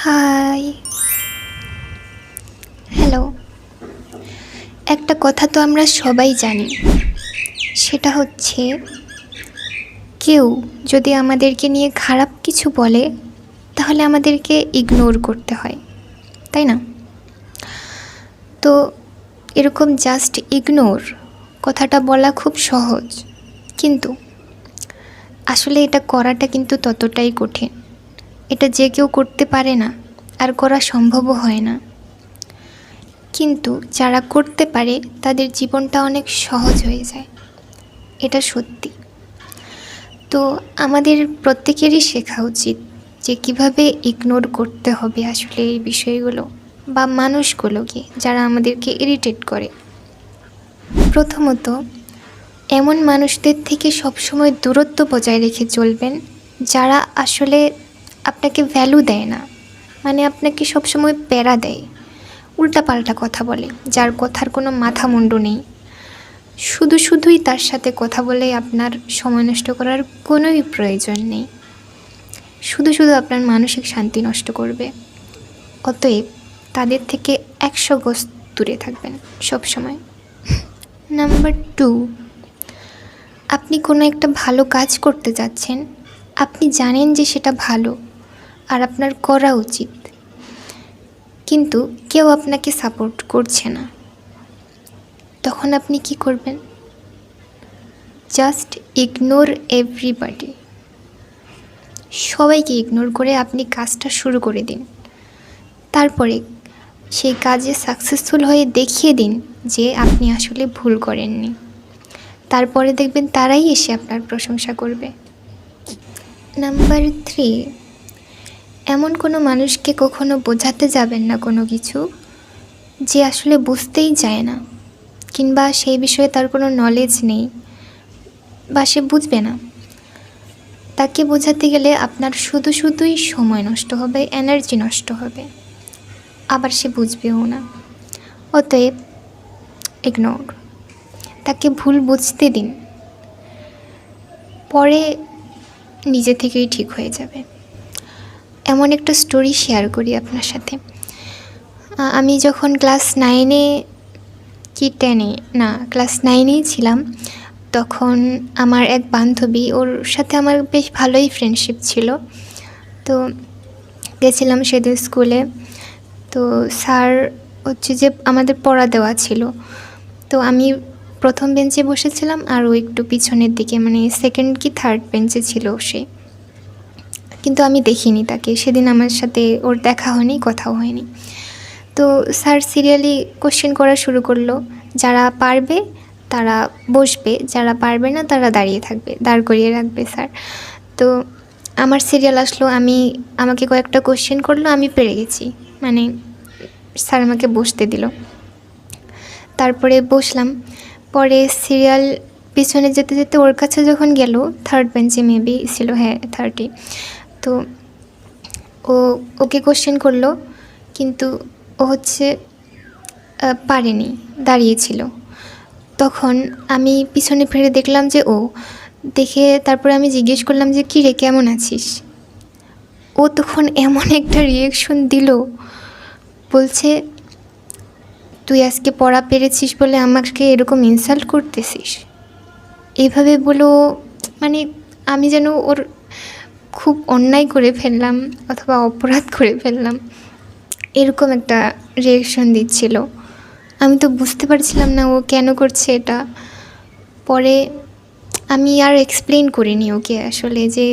High, hello. একটা কথা তো আমরা সবাই জানি, সেটা হচ্ছে কেউ যদি আমাদেরকে নিয়ে খারাপ কিছু বলে তাহলে আমাদেরকে ইগনোর করতে হয়, তাই না? তো এরকম জাস্ট ইগনোর কথাটা বলা খুব সহজ, কিন্তু আসলে এটা করাটা কিন্তু ততটাই কঠিন। এটা যে কেউ করতে পারে না, আর করা সম্ভবও হয় না। কিন্তু যারা করতে পারে তাদের জীবনটা অনেক সহজ হয়ে যায়, এটা সত্যি। তো আমাদের প্রত্যেকেরই শেখা উচিত যে কিভাবে ইগনোর করতে হবে আসলে এই বিষয়গুলো বা মানুষগুলোকে যারা আমাদেরকে ইরিটেট করে। প্রথমত, এমন মানুষদের থেকে সবসময় দূরত্ব বজায় রেখে চলবেন যারা আসলে আপনাকে ভ্যালু দেয় না, মানে আপনাকে সবসময় প্যারা দেয়, উল্টাপাল্টা কথা বলে, যার কথার কোনো মাথা মুন্ডু নেই। শুধুই তার সাথে কথা বলে আপনার সময় নষ্ট করার কোনোই প্রয়োজন নেই, শুধু আপনার মানসিক শান্তি নষ্ট করবে। অতএব তাদের থেকে 100 গজ দূরে থাকবেন সবসময়। নাম্বার 2, আপনি কোনো একটা ভালো কাজ করতে যাচ্ছেন, আপনি জানেন যে সেটা ভালো আর আপনার করা উচিত, কিন্তু কেউ আপনাকে সাপোর্ট করছে না, তখন আপনি কি করবেন? Just ignore everybody. সবাইকে ইগনোর করে আপনি কাজটা শুরু করে দিন। তারপরে সেই কাজে সাকসেসফুল হয়ে দেখিয়ে দিন যে আপনি আসলে ভুল করেননি। তারপরে দেখবেন তারাই এসে আপনার প্রশংসা করবে। নাম্বার 3, এমন কোনো মানুষকে কখনো বোঝাতে যাবেন না কোনো কিছু যে আসলে বুঝতেই চায় না, কিংবা সেই বিষয়ে তার কোনো নলেজ নেই বা সে বুঝবে না। তাকে বোঝাতে গেলে আপনার শুধুই সময় নষ্ট হবে, এনার্জি নষ্ট হবে, আবার সে বুঝবেও না। অতএব ইগনোর, তাকে ভুল বুঝতে দিন, পরে নিজে থেকেই ঠিক হয়ে যাবে। এমন একটা স্টোরি শেয়ার করি আপনার সাথে। আমি যখন ক্লাস 9-এ কি 10-এ না, ক্লাস 9-এই ছিলাম, তখন আমার এক বান্ধবী, ওর সাথে আমার বেশ ভালোই ফ্রেন্ডশিপ ছিল। তো গেছিলাম সেদিন স্কুলে। তো স্যার হচ্ছে যে আমাদের পড়া দেওয়া ছিল, তো আমি প্রথম বেঞ্চে বসেছিলাম আর ও একটু পিছনের দিকে, মানে সেকেন্ড কি থার্ড বেঞ্চে ছিল সে। কিন্তু আমি দেখিনি তাকে, সেদিন আমার সাথে ওর দেখা হয়নি, কথাও হয়নি। তো স্যার সিরিয়ালি কোশ্চেন করা শুরু করলো। যারা পারবে তারা বসবে, যারা পারবে না তারা দাঁড়িয়ে থাকবে, দাঁড় করিয়ে রাখবে স্যার। তো আমার সিরিয়াল আসলো, আমাকে কয়েকটা কোশ্চেন করলো, আমি পেরে গেছি, মানে স্যার আমাকে বসতে দিল। তারপরে বসলাম। পরে সিরিয়াল পিছনে যেতে ওর কাছে যখন গেল, থার্ড বেঞ্চে মেবি ছিল, হ্যাঁ 30। তো ওকে কোশ্চেন করলো, কিন্তু ও হচ্ছে পারেনি, দাঁড়িয়েছিল। তখন আমি পিছনে ফিরে দেখলাম যে ও দেখে, তারপরে আমি জিজ্ঞেস করলাম যে কী রে, কেমন আছিস? ও তখন এমন একটা রিয়েকশন দিল, বলছে তুই আজকে পড়া পেরেছিস বলে আমাকে এরকম ইনসাল্ট করতেছিস। এইভাবে বলো, মানে আমি যেন ওর খুব অন্যায় করে ফেললাম অথবা অপরাধ করে ফেললাম, এরকম একটা রিয়েকশন দিচ্ছিল। আমি তো বুঝতে পারছিলাম না ও কেন করছে এটা। পরে আমি আর এক্সপ্লেন করিনি ওকে আসলে, যে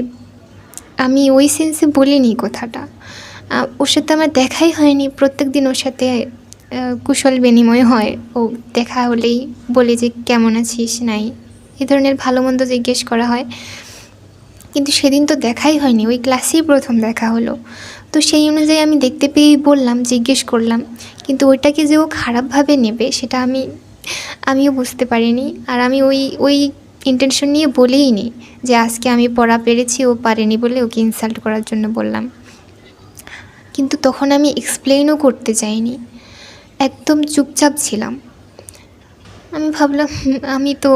আমি ওই সেন্সে বলিনি কথাটা। ওর সাথে আমার দেখাই হয়নি, প্রত্যেক দিন ওর সাথে কুশল বিনিময় হয়, ও দেখা হলেই বলে যে কেমন আছিস, নাই, এ ধরনের ভালো মন্দ জিজ্ঞেস করা হয়। কিন্তু সেদিন তো দেখাই হয়নি, ওই ক্লাসেই প্রথম দেখা হলো। তো সেই অনুযায়ী আমি দেখতে পেয়েই বললাম, জিজ্ঞেস করলাম, কিন্তু ওইটাকে যে ও খারাপভাবে নেবে সেটা আমিও বুঝতে পারিনি। আর আমি ওই ইন্টেনশন নিয়ে বলেই নি যে আজকে আমি পড়া পেরেছি, ও পারেনি বলে ওকে ইনসাল্ট করার জন্য বললাম। কিন্তু তখন আমি এক্সপ্লেনও করতে চাইনি, একদম চুপচাপ ছিলাম। আমি ভাবলাম আমি তো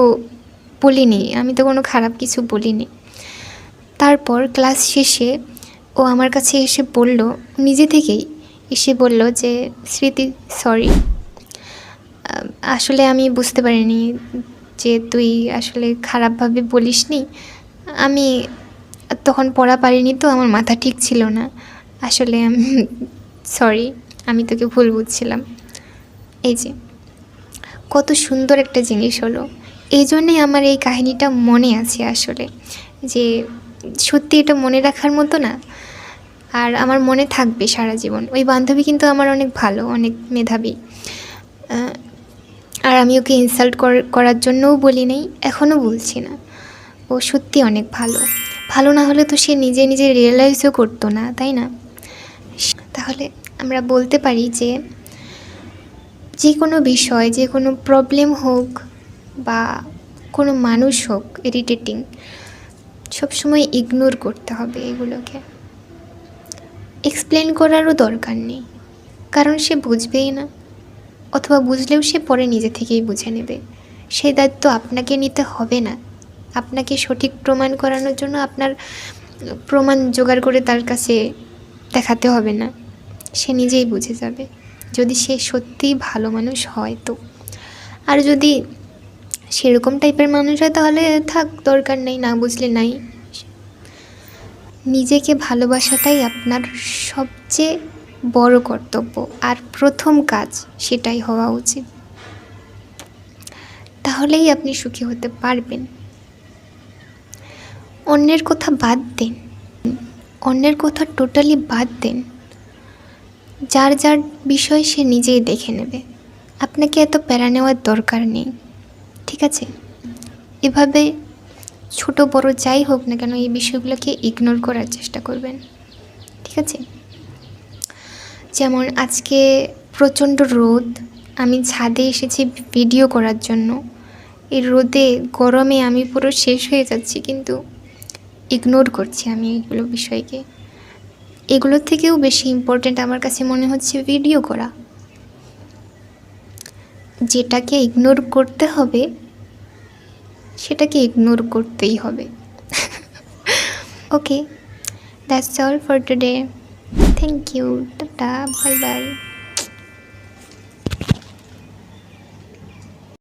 বলিনি, আমি তো কোনো খারাপ কিছু বলিনি। তারপর ক্লাস শেষে ও আমার কাছে এসে বলল, নিজে থেকেই এসে বলল যে স্মৃতি সরি, আসলে আমি বুঝতে পারিনি যে তুই আসলে খারাপভাবে বলিসনি। আমি তখন পড়া পারিনি, তো আমার মাথা ঠিক ছিল না। আসলে আমি সরি, আমি তোকে ভুল বুঝছিলাম। এই যে কত সুন্দর একটা জিনিস হলো। এই জন্যেই আমার এই কাহিনিটা মনে আছে আসলে, যে সত্যি এটা মনে রাখার মতো না, আর আমার মনে থাকবে সারা জীবন। ওই বান্ধবী কিন্তু আমার অনেক ভালো, অনেক মেধাবী। আর আমি ওকে ইনসাল্ট করার জন্যও বলি নাই, এখনও বলছি না। ও সত্যি অনেক ভালো। ভালো না হলে তো সে নিজে নিজে রিয়েলাইজও করতো না, তাই না? তাহলে আমরা বলতে পারি যে কোনো বিষয়, যে কোনো প্রবলেম হোক বা কোনো মানুষ হোক ইরিটেটিং, সবসময় ইগনোর করতে হবে এগুলোকে। এক্সপ্লেন করারও দরকার নেই, কারণ সে বুঝবেই না, অথবা বুঝলেও সে পরে নিজে থেকেই বুঝে নেবে। সেই দায়িত্ব আপনাকে নিতে হবে না। আপনাকে সঠিক প্রমাণ করানোর জন্য আপনার প্রমাণ জোগাড় করে তার কাছে দেখাতে হবে না, সে নিজেই বুঝে যাবে, যদি সে সত্যিই ভালো মানুষ হয় তো। আর যদি সেরকম টাইপের মানুষ হয় তাহলে থাক, দরকার নেই, না বুঝলে নাই। নিজেকে ভালোবাসাটাই আপনার সবচেয়ে বড় কর্তব্য, আর প্রথম কাজ সেটাই হওয়া উচিত। তাহলেই আপনি সুখী হতে পারবেন। অন্যের কথা বাদ দেন, অন্যের কথা টোটালি বাদ দেন। যার যার বিষয় সে নিজেই দেখে নেবে, আপনাকে এত প্যারা নেওয়ার দরকার নেই, ঠিক আছে? এভাবে ছোট বড় যাই হোক না কেন, এই বিষয়গুলোকে ইগনোর করার চেষ্টা করবেন, ঠিক আছে? যেমন আজকে প্রচণ্ড রোদ, আমি ছাদে এসেছি ভিডিও করার জন্য। এই রোদে গরমে আমি পুরো শেষ হয়ে যাচ্ছি, কিন্তু ইগনোর করছি আমি এইগুলো বিষয়কে। এগুলোর থেকেও বেশি ইম্পর্ট্যান্ট আমার কাছে মনে হচ্ছে ভিডিও করা। যেটাকে ইগনোর করতে হবে সেটাকে ইগনোর করতেই হবে। Okay, that's all for today. Thank you, tata, bye by.